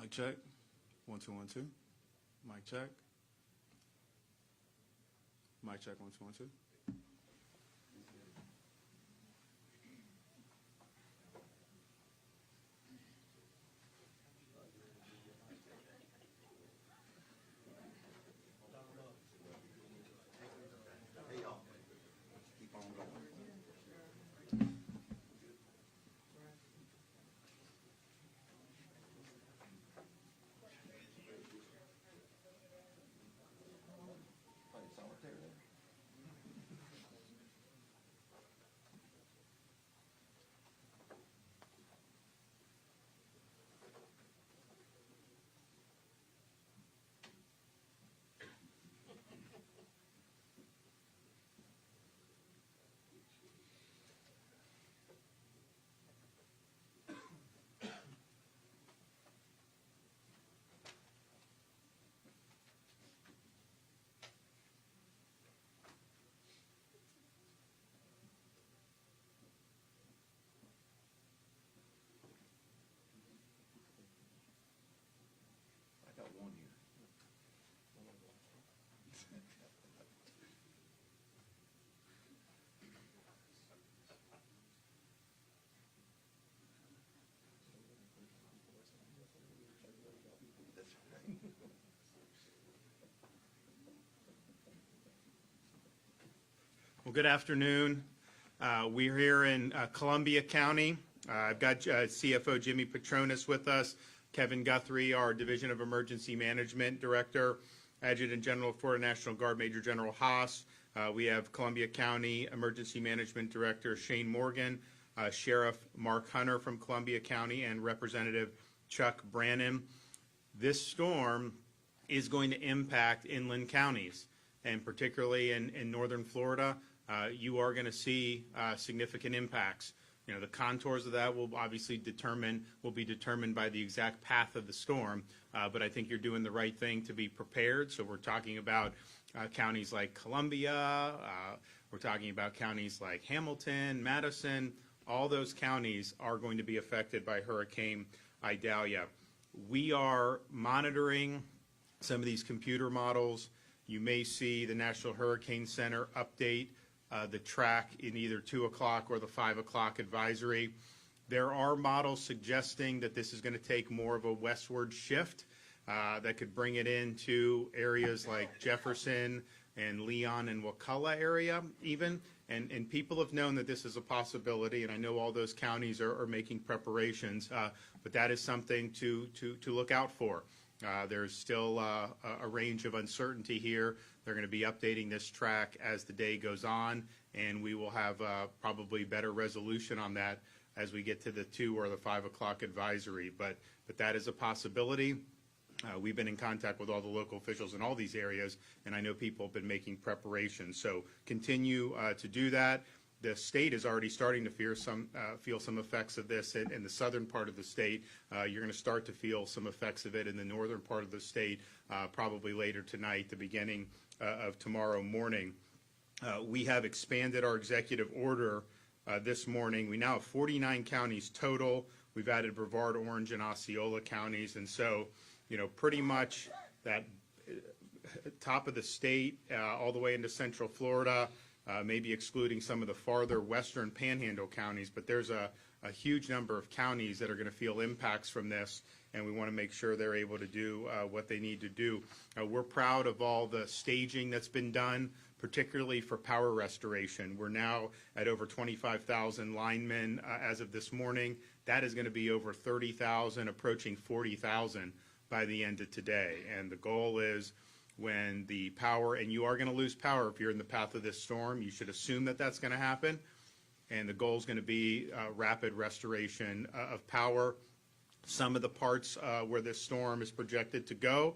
Mic check. 1 2 1 2. Mic check. Mic check. 1 2 1 2. Well, good afternoon. We're here in Columbia County. I've got CFO Jimmy Petronas with us, Kevin Guthrie, our Division of Emergency Management Director, Adjutant General for National Guard Major General Haas. We have Columbia County Emergency Management Director Shane Morgan, Sheriff Mark Hunter from Columbia County, and Representative Chuck Brannon. This storm is going to impact inland counties, and particularly in northern Florida. You are going to see significant impacts. You know, the contours of that will obviously be determined by the exact path of the storm, but I think you're doing the right thing to be prepared. So we're talking about counties like Columbia, we're talking about counties like Hamilton, Madison. All those counties are going to be affected by Hurricane Idalia. We are monitoring some of these computer models. You may see the National Hurricane Center update the track in either 2 o'clock or the 5 o'clock advisory. There are models suggesting that this is going to take more of a westward shift that could bring it into areas like Jefferson and Leon and Wakulla area even. And people have known that this is a possibility, and I know all those counties are making preparations, but that is something to look out for. There's still a range of uncertainty here. They're going to be updating this track as the day goes on, and we will have probably better resolution on that as we get to the 2 or the 5 o'clock advisory. But that is a possibility. We've been in contact with all the local officials in all these areas, and I know people have been making preparations. So continue to do that. The state is already starting to feel some effects of this in the southern part of the state. You're going to start to feel some effects of it in the northern part of the state, probably later tonight, the beginning of tomorrow morning. We have expanded our executive order this morning. We now have 49 counties total. We've added Brevard, Orange, and Osceola counties, and so, you know, pretty much that top of the state all the way into central Florida, maybe excluding some of the farther western panhandle counties, but there's a huge number of counties that are going to feel impacts from this, and we want to make sure they're able to do what they need to do. We're proud of all the staging that's been done, particularly for power restoration. We're now at over 25,000 linemen as of this morning. That is going to be over 30,000, approaching 40,000 by the end of today. And the goal is when the power, and you are going to lose power if you're in the path of this storm. You should assume that that's going to happen. And the goal is going to be rapid restoration of power. Some of the parts where this storm is projected to go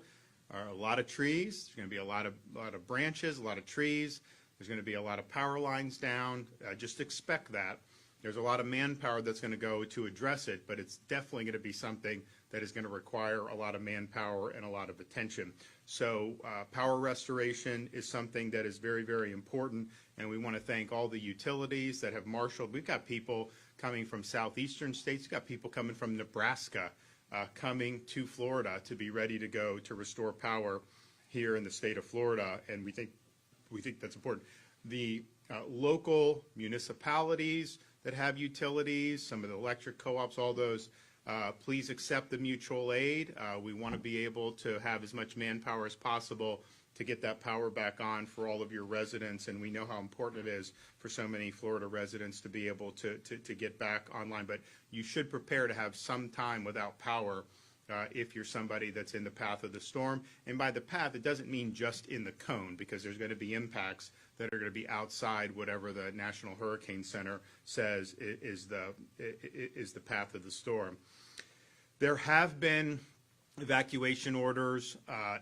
are a lot of trees. There's going to be a lot of branches, a lot of trees. There's going to be a lot of power lines down. Just expect that. There's a lot of manpower that's going to go to address it, but it's definitely going to be something that is going to require a lot of manpower and a lot of attention. So power restoration is something that is very, very important, and we want to thank all the utilities that have marshaled. We've got people coming from southeastern states. We've got people coming from Nebraska coming to Florida to be ready to go to restore power here in the state of Florida, and we think that's important. The local municipalities that have utilities, some of the electric co-ops, all those, please accept the mutual aid. We want to be able to have as much manpower as possible to get that power back on for all of your residents, and we know how important it is for so many Florida residents to be able to get back online. But you should prepare to have some time without power if you're somebody that's in the path of the storm. And by the path, it doesn't mean just in the cone, because there's going to be impacts that are going to be outside whatever the National Hurricane Center says is the path of the storm. There have been evacuation orders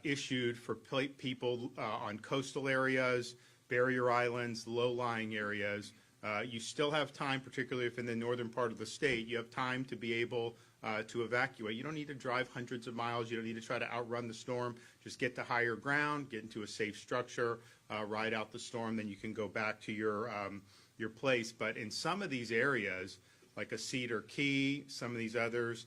issued for people on coastal areas, barrier islands, low-lying areas. You still have time, particularly if in the northern part of the state, you have time to be able to evacuate. You don't need to drive hundreds of miles. You don't need to try to outrun the storm. Just get to higher ground, get into a safe structure, ride out the storm, then you can go back to your place. But in some of these areas, like a Cedar Key, some of these others,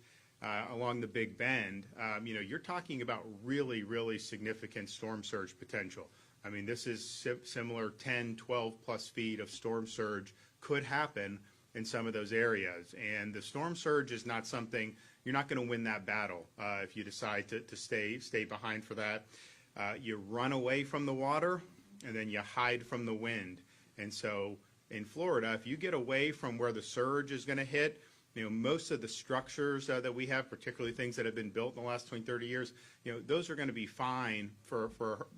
along the Big Bend, you're talking about really, really significant storm surge potential. I mean, this is similar 10, 12 plus feet of storm surge could happen in some of those areas. And the storm surge is not something, you're not going to win that battle if you decide to stay behind for that. You run away from the water and then you hide from the wind. And so in Florida, if you get away from where the surge is going to hit, most of the structures that we have, particularly things that have been built in the last 20, 30 years, those are going to be fine for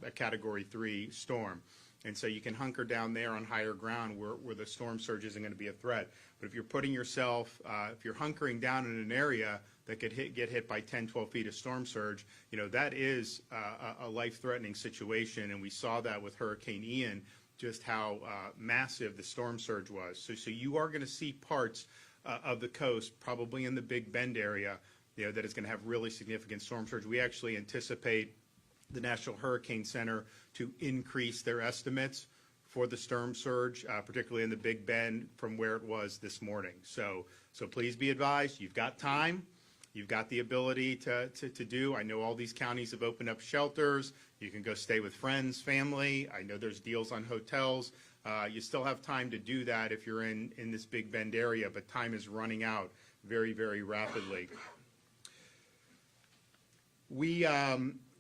a Category 3 storm. And so you can hunker down there on higher ground where the storm surge isn't going to be a threat. But if you're putting yourself, if you're hunkering down in an area that could get hit by 10, 12 feet of storm surge, that is a life-threatening situation. And we saw that with Hurricane Ian, just how massive the storm surge was. So you are going to see parts of the coast, probably in the Big Bend area, that is going to have really significant storm surge. We actually anticipate the National Hurricane Center to increase their estimates for the storm surge, particularly in the Big Bend, from where it was this morning. So please be advised, you've got time, you've got the ability to do. I know all these counties have opened up shelters. You can go stay with friends, family. I know there's deals on hotels. You still have time to do that if you're in this Big Bend area, but time is running out very, very rapidly. We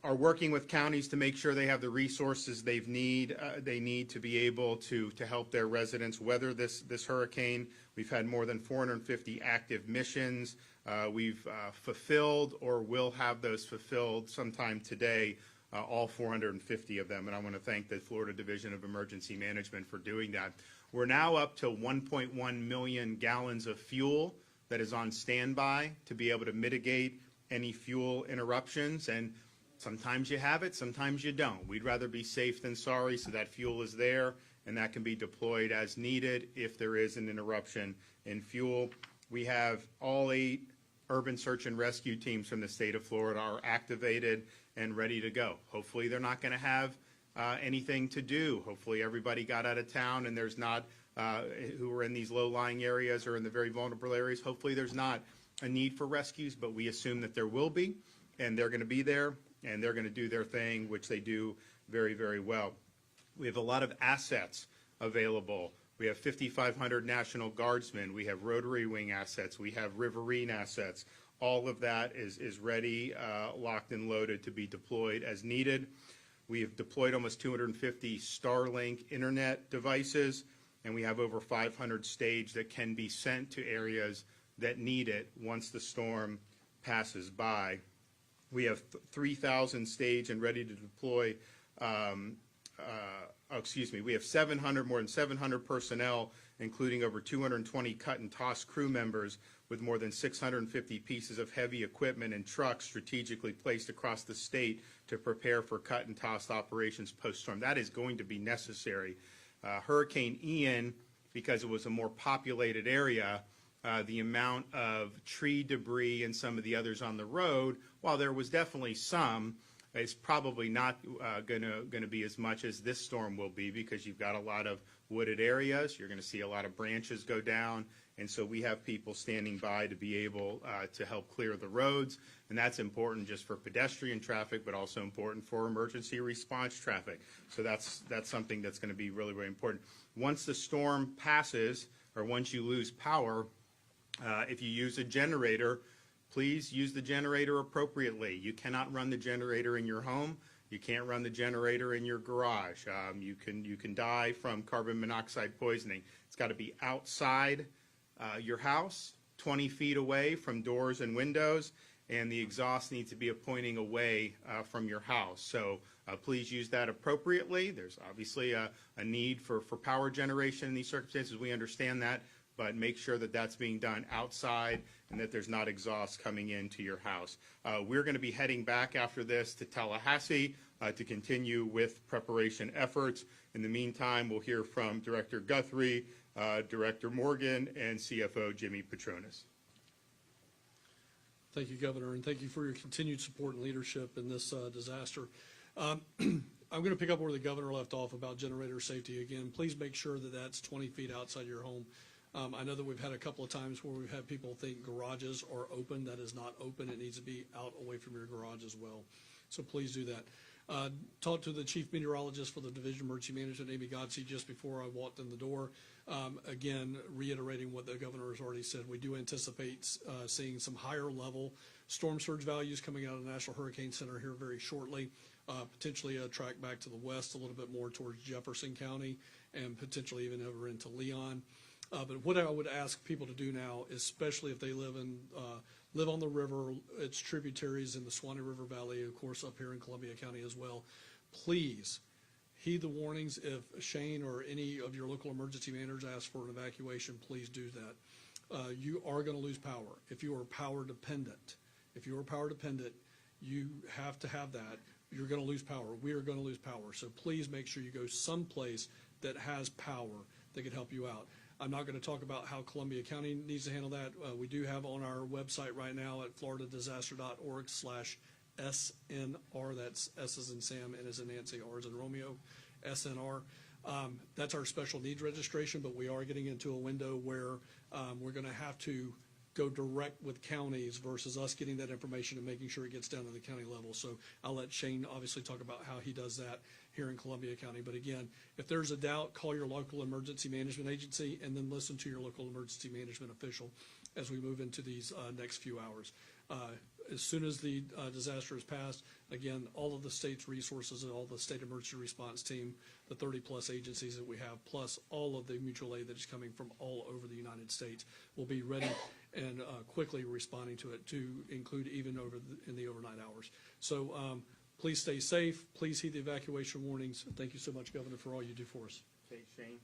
are working with counties to make sure they have the resources they need to be able to help their residents weather this hurricane. We've had more than 450 active missions. We've fulfilled or will have those fulfilled sometime today, all 450 of them, and I want to thank the Florida Division of Emergency Management for doing that. We're now up to 1.1 million gallons of fuel that is on standby to be able to mitigate any fuel interruptions, and sometimes you have it, sometimes you don't. We'd rather be safe than sorry, so that fuel is there, and that can be deployed as needed if there is an interruption in fuel. We have all 8 urban search and rescue teams from the state of Florida are activated and ready to go. Hopefully they're not going to have anything to do. Hopefully everybody got out of town and there's not, who are in these low-lying areas or in the very vulnerable areas, hopefully there's not a need for rescues, but we assume that there will be, and they're going to be there, and they're going to do their thing, which they do very, very well. We have a lot of assets available. We have 5,500 National Guardsmen. We have Rotary Wing assets. We have Riverine assets. All of that is ready, locked and loaded to be deployed as needed. We have deployed almost 250 Starlink internet devices, and we have over 500 staged that can be sent to areas that need it once the storm passes by. We have 3,000 staged and ready to deploy we have 700, more than 700 personnel, including over 220 cut and toss crew members, with more than 650 pieces of heavy equipment and trucks strategically placed across the state to prepare for cut and toss operations post-storm. That is going to be necessary. Hurricane Ian, because it was a more populated area, the amount of tree debris and some of the others on the road, while there was definitely some, it's probably not going to be as much as this storm will be, because you've got a lot of wooded areas. You're going to see a lot of branches go down, and so we have people standing by to be able to help clear the roads, and that's important just for pedestrian traffic, but also important for emergency response traffic. So that's something that's going to be really, really important. Once the storm passes, or once you lose power, if you use a generator, please use the generator appropriately. You cannot run the generator in your home. You can't run the generator in your garage. You can die from carbon monoxide poisoning. It's got to be outside your house, 20 feet away from doors and windows, and the exhaust needs to be pointing away from your house. So please use that appropriately. There's obviously a need for power generation in these circumstances. We understand that, but make sure that that's being done outside and that there's not exhaust coming into your house. We're going to be heading back after this to Tallahassee to continue with preparation efforts. In the meantime, we'll hear from Director Guthrie, Director Morgan, and CFO Jimmy Petronas. Thank you, Governor, and thank you for your continued support and leadership in this disaster. I'm going to pick up where the Governor left off about generator safety again. Please make sure that that's 20 feet outside your home. I know that we've had a couple of times where we've had people think garages are open. That is not open. It needs to be out away from your garage as well. So please do that. Talked to the Chief Meteorologist for the Division of Emergency Management, Amy Godsey, just before I walked in the door. Again, reiterating what the Governor has already said, we do anticipate seeing some higher level storm surge values coming out of the National Hurricane Center here very shortly. Potentially a track back to the west a little bit more towards Jefferson County and potentially even over into Leon. But what I would ask people to do now, especially if they live on the river, its tributaries in the Suwannee River Valley, of course up here in Columbia County as well, please heed the warnings. If Shane or any of your local emergency managers ask for an evacuation, please do that. You are going to lose power. If you are power dependent, you have to have that. You're going to lose power. We are going to lose power. So please make sure you go someplace that has power that can help you out. I'm not going to talk about how Columbia County needs to handle that. We do have on our website right now at floridadisaster.org/SNR. That's S as in Sam, N as in Nancy, R as in Romeo, SNR. That's our special needs registration, but we are getting into a window where we're going to have to go direct with counties versus us getting that information and making sure it gets down to the county level. So I'll let Shane obviously talk about how he does that here in Columbia County. But again, if there's a doubt, call your local emergency management agency and then listen to your local emergency management official as we move into these next few hours. As soon as the disaster is passed, again, all of the state's resources and all the state emergency response team, the 30-plus agencies that we have, plus all of the mutual aid that is coming from all over the United States, will be ready and quickly responding to it, to include even in the overnight hours. So please stay safe. Please heed the evacuation warnings. Thank you so much, Governor, for all you do for us. Okay, Shane.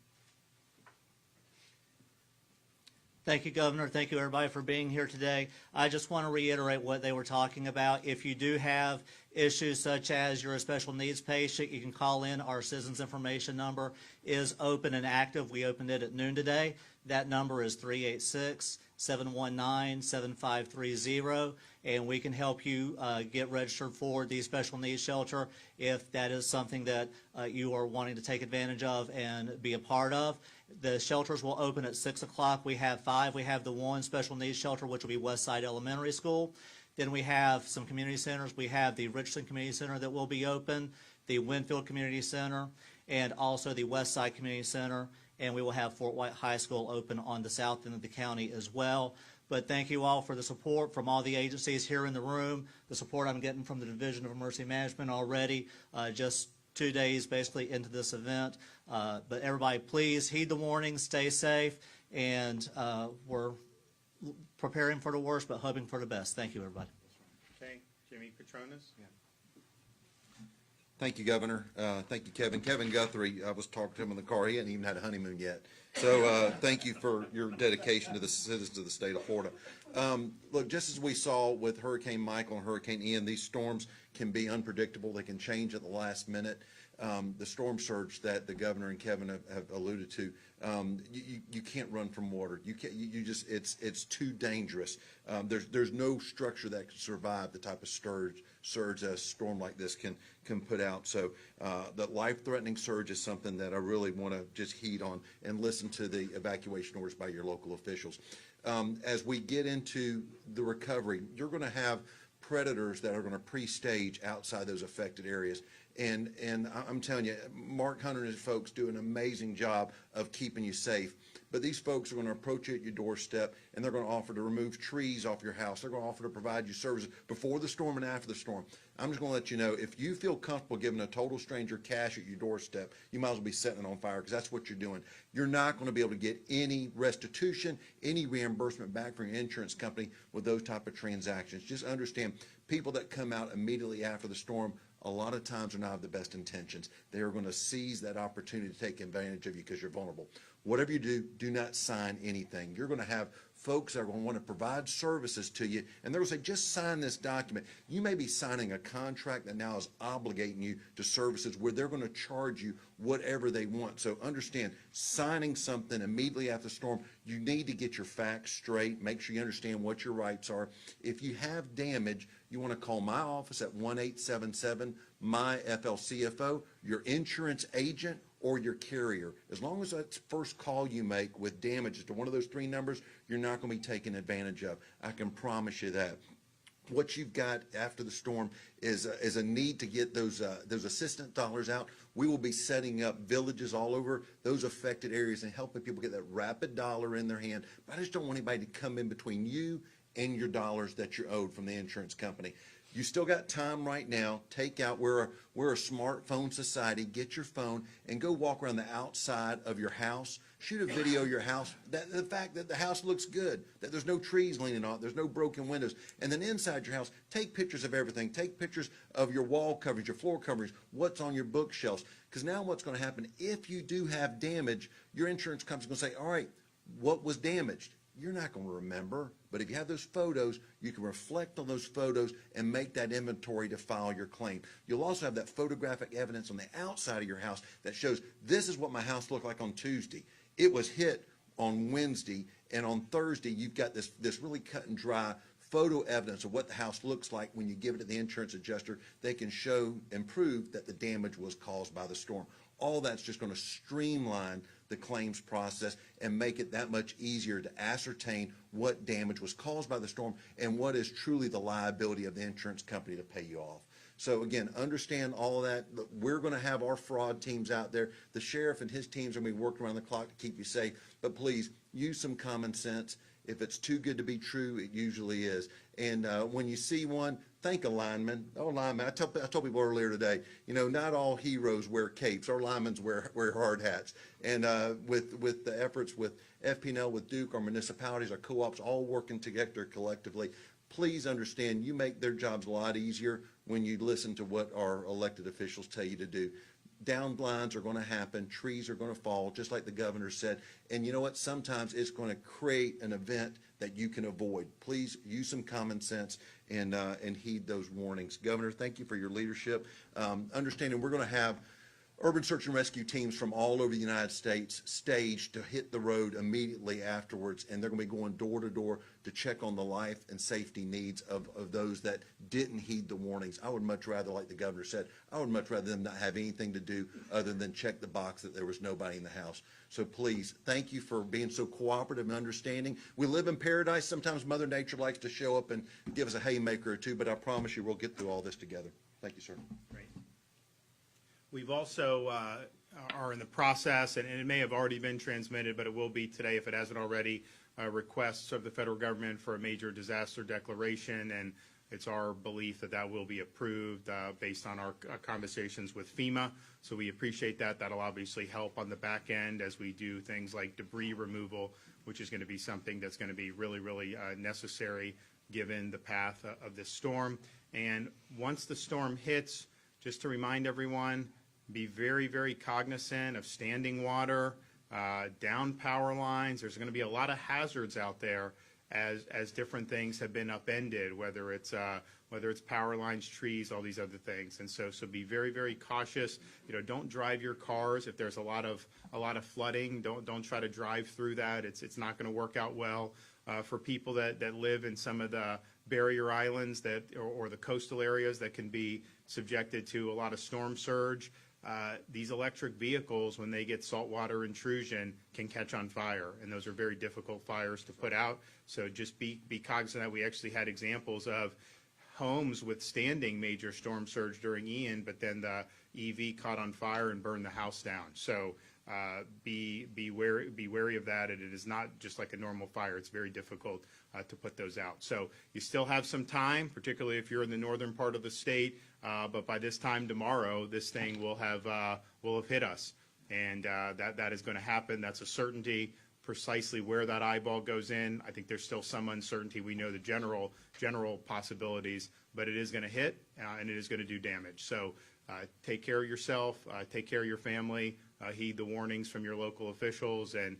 Thank you, Governor. Thank you, everybody, for being here today. I just want to reiterate what they were talking about. If you do have issues such as you're a special needs patient, you can call in. Our citizens information number is open and active. We opened it at noon today. That number is 386-719-7530, and we can help you get registered for the special needs shelter if that is something that you are wanting to take advantage of and be a part of. The shelters will open at 6 o'clock. We have 5. We have the one special needs shelter, which will be Westside Elementary School. Then we have some community centers. We have the Richland Community Center that will be open, the Winfield Community Center, and also the Westside Community Center. And we will have Fort White High School open on the south end of the county as well. But thank you all for the support from all the agencies here in the room, the support I'm getting from the Division of Emergency Management already, just 2 days basically into this event. But everybody, please heed the warnings, stay safe, and we're preparing for the worst but hoping for the best. Thank you, everybody. Okay, Jimmy Petronas. Yeah. Thank you, Governor. Thank you, Kevin. Kevin Guthrie, I was talking to him in the car. He hadn't even had a honeymoon yet. So thank you for your dedication to the citizens of the state of Florida. Look, just as we saw with Hurricane Michael and Hurricane Ian, these storms can be unpredictable. They can change at the last minute. The storm surge that the governor and Kevin have alluded to, you can't run from water. You can't. You just it's too dangerous. There's no structure that can survive the type of surge a storm like this can put out. So the life-threatening surge is something that I really want to just heed on and listen to the evacuation orders by your local officials. As we get into the recovery, you're going to have predators that are going to pre-stage outside those affected areas. And I'm telling you, Mark Hunter and his folks do an amazing job of keeping you safe. But these folks are going to approach you at your doorstep, and they're going to offer to remove trees off your house. They're going to offer to provide you services before the storm and after the storm. I'm just going to let you know, if you feel comfortable giving a total stranger cash at your doorstep, you might as well be setting it on fire, because that's what you're doing. You're not going to be able to get any restitution, any reimbursement back from your insurance company with those type of transactions. Just understand, people that come out immediately after the storm, a lot of times are not of the best intentions. They are going to seize that opportunity to take advantage of you because you're vulnerable. Whatever you do, do not sign anything. You're going to have folks that are going to want to provide services to you, and they're going to say, just sign this document. You may be signing a contract that now is obligating you to services where they're going to charge you whatever they want. So understand, signing something immediately after the storm, you need to get your facts straight, make sure you understand what your rights are. If you have damage, you want to call my office at 1-877-MY-FLCFO, your insurance agent, or your carrier. As long as that's the first call you make with damages to one of those three numbers, you're not going to be taken advantage of. I can promise you that. What you've got after the storm is a need to get those assistance dollars out. We will be setting up villages all over those affected areas and helping people get that rapid dollar in their hand. But I just don't want anybody to come in between you and your dollars that you're owed from the insurance company. You still got time right now. Take out, we're a smartphone society. Get your phone and go walk around the outside of your house. Shoot a video of your house, the fact that the house looks good, that there's no trees leaning on it, there's no broken windows. And then inside your house, take pictures of everything. Take pictures of your wall coverage, your floor coverage, what's on your bookshelves. Because now what's going to happen, if you do have damage, your insurance company's going to say, all right, what was damaged? You're not going to remember, but if you have those photos, you can reflect on those photos and make that inventory to file your claim. You'll also have that photographic evidence on the outside of your house that shows, this is what my house looked like on Tuesday. It was hit on Wednesday, and on Thursday, you've got this really cut and dry photo evidence of what the house looks like. When you give it to the insurance adjuster, they can show and prove that the damage was caused by the storm. All that's just going to streamline the claims process and make it that much easier to ascertain what damage was caused by the storm and what is truly the liability of the insurance company to pay you off. So again, understand all of that. We're going to have our fraud teams out there. The sheriff and his teams are going to be working around the clock to keep you safe. But please, use some common sense. If it's too good to be true, it usually is. And when you see one, thank a lineman. Oh, lineman. I told people earlier today, you know, not all heroes wear capes. Our linemen wear hard hats. And with the efforts with FP&L, with Duke, our municipalities, our co-ops, all working together collectively, please understand, you make their jobs a lot easier when you listen to what our elected officials tell you to do. Downed lines are going to happen. Trees are going to fall, just like the governor said. And you know what? Sometimes it's going to create an event that you can avoid. Please use some common sense and heed those warnings. Governor, thank you for your leadership. Understanding we're going to have urban search and rescue teams from all over the United States staged to hit the road immediately afterwards, and they're going to be going door to door to check on the life and safety needs of those that didn't heed the warnings. I would much rather, like the governor said, I would much rather them not have anything to do other than check the box that there was nobody in the house. So please, thank you for being so cooperative and understanding. We live in paradise. Sometimes Mother Nature likes to show up and give us a haymaker or two, but I promise you we'll get through all this together. Thank you, sir. Great. We've also are in the process, and it may have already been transmitted, but it will be today if it hasn't already, requests of the federal government for a major disaster declaration, and it's our belief that that will be approved based on our conversations with FEMA. So we appreciate that. That'll obviously help on the back end as we do things like debris removal, which is going to be something that's going to be really, really necessary given the path of this storm. And once the storm hits, just to remind everyone, be very, very cognizant of standing water, down power lines. There's going to be a lot of hazards out there as different things have been upended, whether it's power lines, trees, all these other things. And so be very, very cautious. Don't drive your cars if there's a lot of flooding. Don't try to drive through that. It's not going to work out well. For people that live in some of the barrier islands or the coastal areas that can be subjected to a lot of storm surge, these electric vehicles, when they get saltwater intrusion, can catch on fire, and those are very difficult fires to put out. So just be cognizant that we actually had examples of homes withstanding major storm surge during Ian, but then the EV caught on fire and burned the house down. So be wary of that. And it is not just like a normal fire. It's very difficult to put those out. So you still have some time, particularly if you're in the northern part of the state. But by this time tomorrow, this thing will have hit us, and that is going to happen. That's a certainty. Precisely where that eyeball goes in, I think there's still some uncertainty. We know the general possibilities, but it is going to hit and it is going to do damage. So take care of yourself, take care of your family, heed the warnings from your local officials, and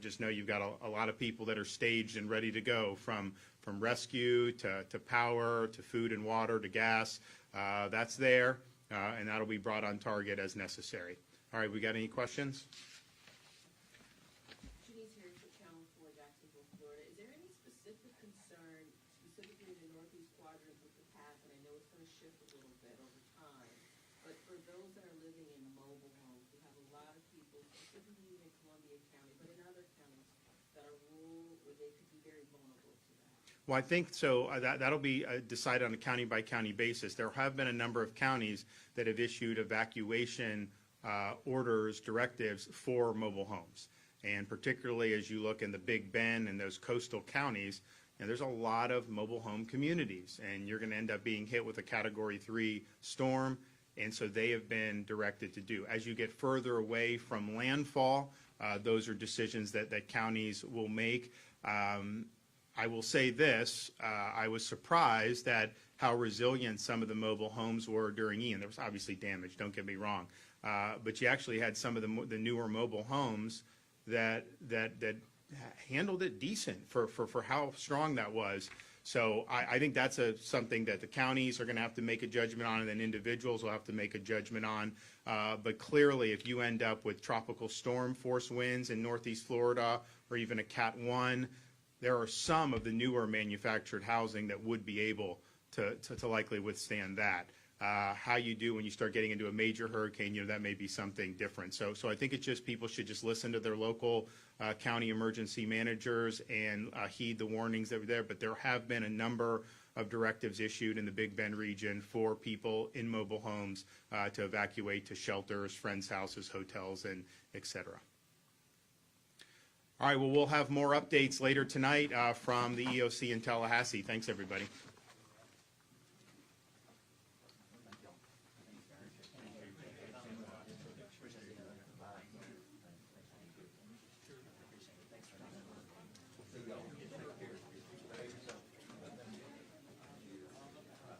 just know you've got a lot of people that are staged and ready to go, from rescue to power to food and water to gas. That's there, and that'll be brought on target as necessary. All right, we got any questions? Shanice here for Channel 4, Jacksonville, Florida. Is there any specific concern, specifically in the northeast quadrant with the path? And I know it's going to shift a little bit over time, but for those that are living in mobile homes, we have a lot of people, specifically in Columbia County, but in other counties that are rural, where they could be very vulnerable to that. Well, I think so. That'll be decided on a county-by-county basis. There have been a number of counties that have issued evacuation orders, directives for mobile homes. And particularly as you look in the Big Bend and those coastal counties, there's a lot of mobile home communities, and you're going to end up being hit with a Category 3 storm, and so they have been directed to do. As you get further away from landfall, those are decisions that counties will make. I will say this, I was surprised at how resilient some of the mobile homes were during Ian. There was obviously damage, don't get me wrong, but you actually had some of the newer mobile homes that handled it decent for how strong that was. So I think that's something that the counties are going to have to make a judgment on, and then individuals will have to make a judgment on. But clearly, if you end up with tropical storm force winds in Northeast Florida or even a Cat 1, there are some of the newer manufactured housing that would be able to likely withstand that. How you do when you start getting into a major hurricane, that may be something different. So I think it's just people should just listen to their local county emergency managers and heed the warnings that were there. But there have been a number of directives issued in the Big Bend region for people in mobile homes to evacuate to shelters, friends' houses, hotels, and et cetera. All right, well, we'll have more updates later tonight from the EOC in Tallahassee. Thanks, everybody.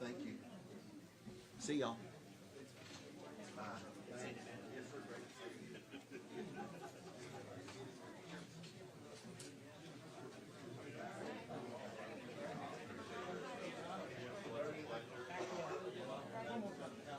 Thank you. See y'all.